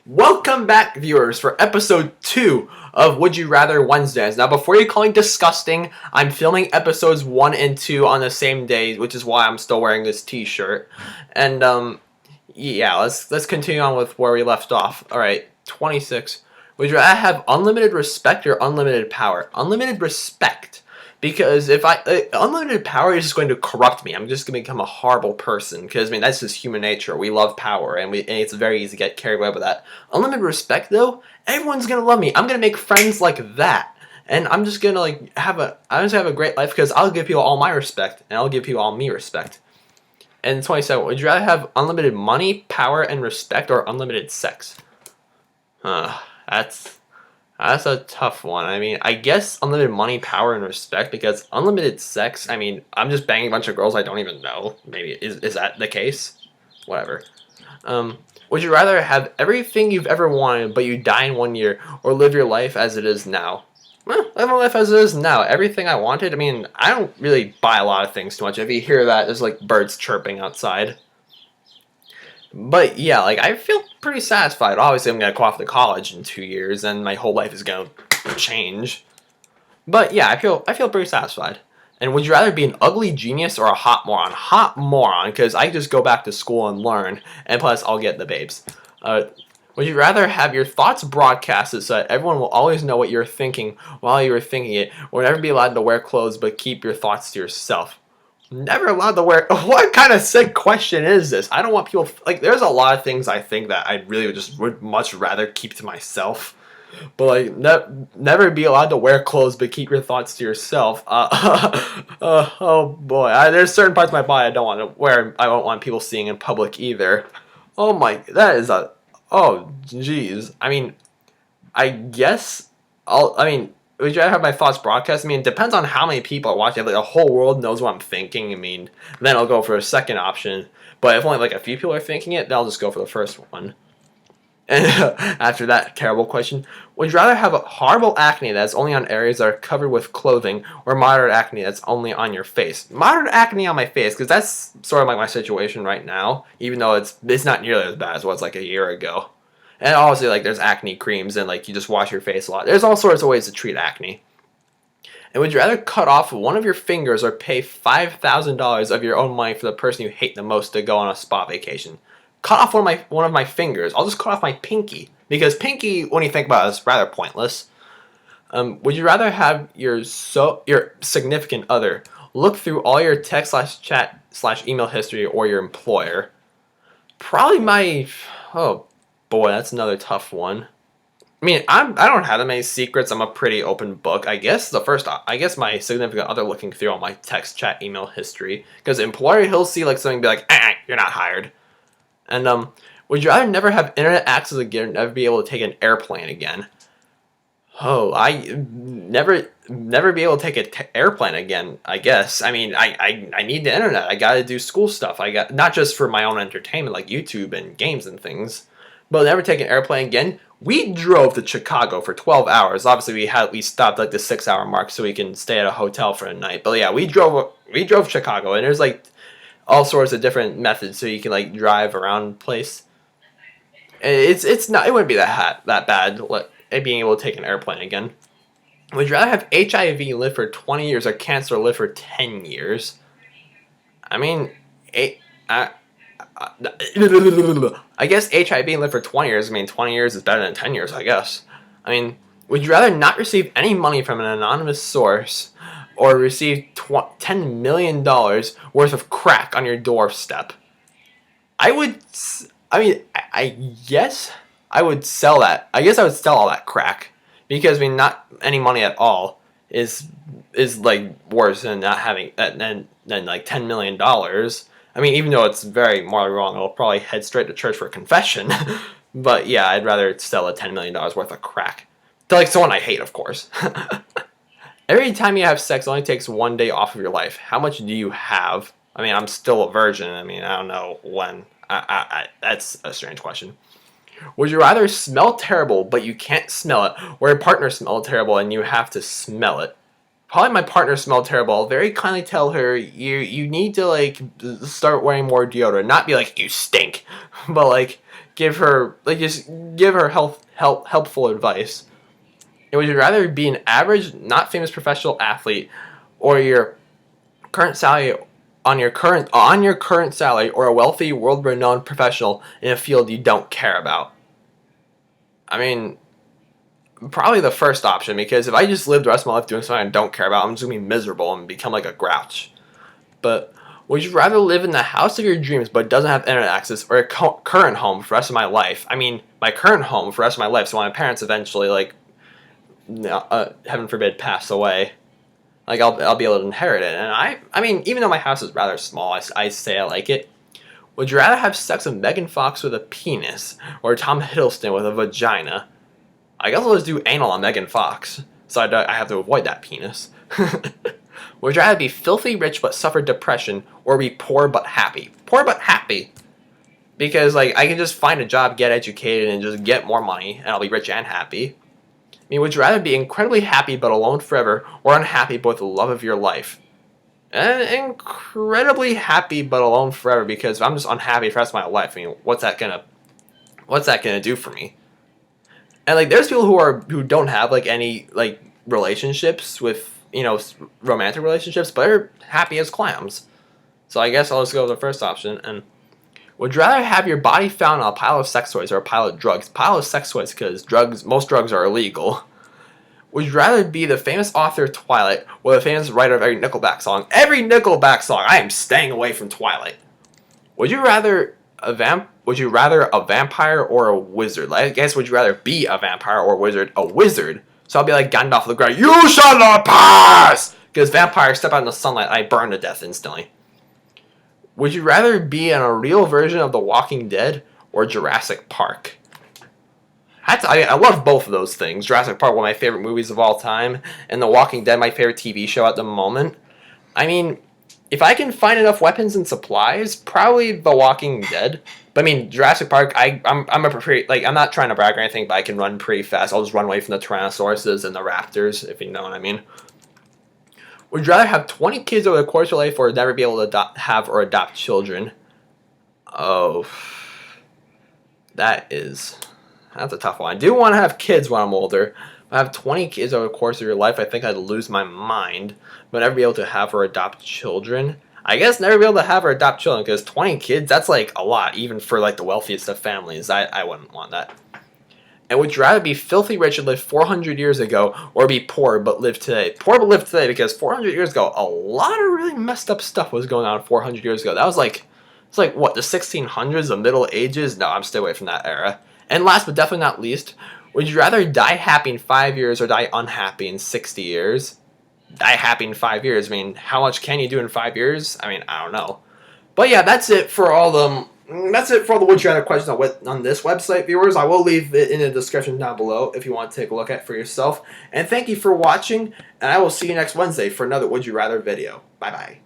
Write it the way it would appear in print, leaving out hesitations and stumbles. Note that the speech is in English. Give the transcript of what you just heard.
Welcome back, viewers, for episode 2 of Would You Rather Wednesdays. Now, before you're calling disgusting, I'm filming episodes 1 and 2 on the same day, which is why I'm still wearing this t-shirt. And, yeah, let's continue on with where we left off. Alright, 26. Would you rather have unlimited respect or unlimited power? Unlimited respect. Because if unlimited power is just going to corrupt me. I'm just going to become a horrible person. Because, that's just human nature. We love power, and it's very easy to get carried away with that. Unlimited respect, though, everyone's going to love me. I'm going to make friends like that. And I'm just going to, have a great life because I'll give people all my respect, and I'll give people all me respect. And 27, would you rather have unlimited money, power, and respect, or unlimited sex? That's a tough one. I guess unlimited money, power, and respect, because unlimited sex, I'm just banging a bunch of girls I don't even know. Maybe, is that the case? Whatever. Would you rather have everything you've ever wanted, but you die in 1 year, or live your life as it is now? Well, live my life as it is now. Everything I wanted, I don't really buy a lot of things too much. If you hear that, there's birds chirping outside. But yeah, I feel pretty satisfied. Obviously, I'm gonna go off to college in 2 years, and my whole life is gonna change. But yeah, I feel pretty satisfied. And would you rather be an ugly genius or a hot moron? Hot moron, because I just go back to school and learn, and plus I'll get the babes. Would you rather have your thoughts broadcasted so that everyone will always know what you're thinking while you're thinking it, or never be allowed to wear clothes but keep your thoughts to yourself? Never allowed to wear. What kind of sick question is this? I don't want people there's a lot of things I think that I really would much rather keep to myself, but never be allowed to wear clothes but keep your thoughts to yourself. Oh boy, there's certain parts of my body I don't want to wear. I don't want people seeing in public either. Oh my, that is a. Oh jeez. I guess would you rather have my thoughts broadcast? It depends on how many people are watching. If the whole world knows what I'm thinking, then I'll go for a second option. But if only a few people are thinking it, then I'll just go for the first one. And after that terrible question, would you rather have a horrible acne that's only on areas that are covered with clothing, or moderate acne that's only on your face? Moderate acne on my face, because that's sort of my situation right now, even though it's not nearly as bad as it was a year ago. And obviously, there's acne creams, and, you just wash your face a lot. There's all sorts of ways to treat acne. And would you rather cut off one of your fingers or pay $5,000 of your own money for the person you hate the most to go on a spa vacation? Cut off one of my fingers. I'll just cut off my pinky. Because pinky, when you think about it, is rather pointless. Would you rather have your significant other look through all your text/chat/email history, or your employer? Probably my... Oh, boy, that's another tough one. I don't have that many secrets. I'm a pretty open book. I guess my significant other looking through all my text, chat, email history. Because employer, he'll see something and be like, you're not hired. And would you rather never have internet access again, or never be able to take an airplane again? Oh, I never be able to take an airplane again, I guess. I need the internet. I gotta do school stuff. Not just for my own entertainment, like YouTube and games and things. But never take an airplane again. We drove to Chicago for 12 hours. Obviously, we stopped the 6-hour mark so we can stay at a hotel for a night. But yeah, we drove Chicago, and there's all sorts of different methods so you can drive around place. It wouldn't be that bad being able to take an airplane again. Would you rather have HIV live for 20 years or cancer live for 10 years? I guess HIV live for 20 years. 20 years is better than 10 years, I guess. Would you rather not receive any money from an anonymous source, or receive $10 million worth of crack on your doorstep? I guess I would sell that. I guess I would sell all that crack. Because, not any money at all is worse than not having, than $10 million. Even though it's very morally wrong, I'll probably head straight to church for a confession. But yeah, I'd rather sell a $10 million worth of crack. To someone I hate, of course. Every time you have sex, it only takes 1 day off of your life. How much do you have? I'm still a virgin. I don't know when. That's a strange question. Would you rather smell terrible, but you can't smell it, or your partner smell terrible and you have to smell it? Probably my partner smelled terrible. I'll very kindly tell her, you need to start wearing more deodorant. Not be you stink, but give her helpful advice. And would you rather be an average, not famous professional athlete, or your current salary on your current salary, or a wealthy, world-renowned professional in a field you don't care about? I mean, probably the first option, because if I just live the rest of my life doing something I don't care about, I'm just gonna be miserable and become like a grouch. But would you rather live in the house of your dreams but doesn't have internet access, or a current home for the rest of my life? I mean, my current home for the rest of my life, so when my parents eventually, like, heaven forbid, pass away, like, I'll be able to inherit it. And I mean, even though my house is rather small, I say I like it. Would you rather have sex with Megan Fox with a penis, or Tom Hiddleston with a vagina? I guess I'll just do anal on Megan Fox, so I have to avoid that penis. Would you rather be filthy rich but suffer depression, or be poor but happy? Poor but happy. Because, like, I can just find a job, get educated, and just get more money, and I'll be rich and happy. I mean, would you rather be incredibly happy but alone forever, or unhappy but with the love of your life? And incredibly happy but alone forever, because if I'm just unhappy for the rest of my life, I mean, what's that gonna do for me? And, like, there's people who don't have, like, any, like, relationships with, romantic relationships, but are happy as clams. So I guess I'll just go with the first option. And would you rather have your body found on a pile of sex toys or a pile of drugs? Pile of sex toys, because most drugs are illegal. Would you rather be the famous author of Twilight, or the famous writer of every Nickelback song? Every Nickelback song! I am staying away from Twilight. Would you rather a vampire or a wizard? I guess, would you rather be a vampire or a wizard? A wizard. So I'll be like Gandalf the Grey. You shall not pass! Because vampires step out in the sunlight, I burn to death instantly. Would you rather be in a real version of The Walking Dead or Jurassic Park? I love both of those things. Jurassic Park, one of my favorite movies of all time, and The Walking Dead, my favorite TV show at the moment. I mean, if I can find enough weapons and supplies, probably The Walking Dead. But I mean, Jurassic Park, I'm not trying to brag or anything, but I can run pretty fast. I'll just run away from the Tyrannosauruses and the Raptors, if you know what I mean. Would you rather have 20 kids over the course of your life, or never be able to have or adopt children? Oh, that's a tough one. I do want to have kids when I'm older. If I have 20 kids over the course of your life, I think I'd lose my mind. But never be able to have or adopt children. I guess never be able to have or adopt children, because 20 kids, that's like a lot, even for like the wealthiest of families. I wouldn't want that. And would you rather be filthy rich and live 400 years ago, or be poor but live today? Poor but live today, because 400 years ago, a lot of really messed up stuff was going on 400 years ago. That was it's like, what, the 1600s, the Middle Ages? No, I'm stay away from that era. And last but definitely not least, would you rather die happy in 5 years or die unhappy in 60 years? Die happy in 5 years. I mean, how much can you do in 5 years? I mean, I don't know. But yeah, that's it for all the Would You Rather questions on this website, viewers. I will leave it in the description down below if you want to take a look at it for yourself. And thank you for watching, and I will see you next Wednesday for another Would You Rather video. Bye-bye.